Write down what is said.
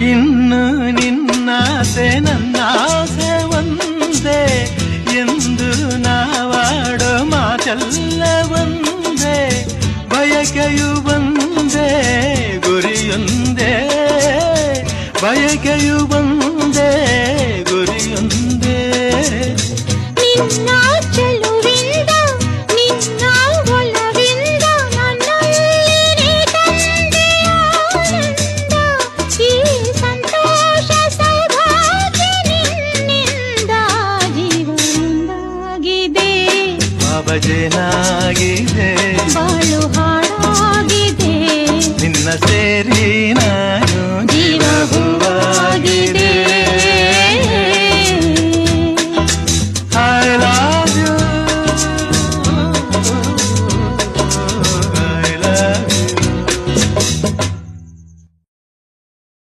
ಇನ್ನು ನಿನ್ನಾಸೆ ನನ್ನಾಸೆ ಒಂದೇ ಎಂದು ನಾವಾಡೋ ಮಾತೆಲ್ಲ ಒಂದೇ ಬಯಕೆಯು ಒಂದೇ ಗುರಿಯೊಂದೇ ಬಯಕೆಯು ಒಂದೇ ಗುರಿಯೊಂದೇ ನಿನ್ನ ಚೆಲುವಿಂದ ನಿನ್ನ ಒಲವಿಂದ ನನ್ನಲ್ಲಿ ತಂದೆ ಆನಂದ ಈ ಸಂತೋಷ ಸೌಭಾಗ್ಯ ನಿನ್ನಿಂದ ಜೀವನೊಂದಾಗಿದೆ ಬಾಬಜೇನಾಗಿದೆ ಬಾಳು ಹಾಡಾಗಿದೆ ನಿನ್ನ ಸೇರಿ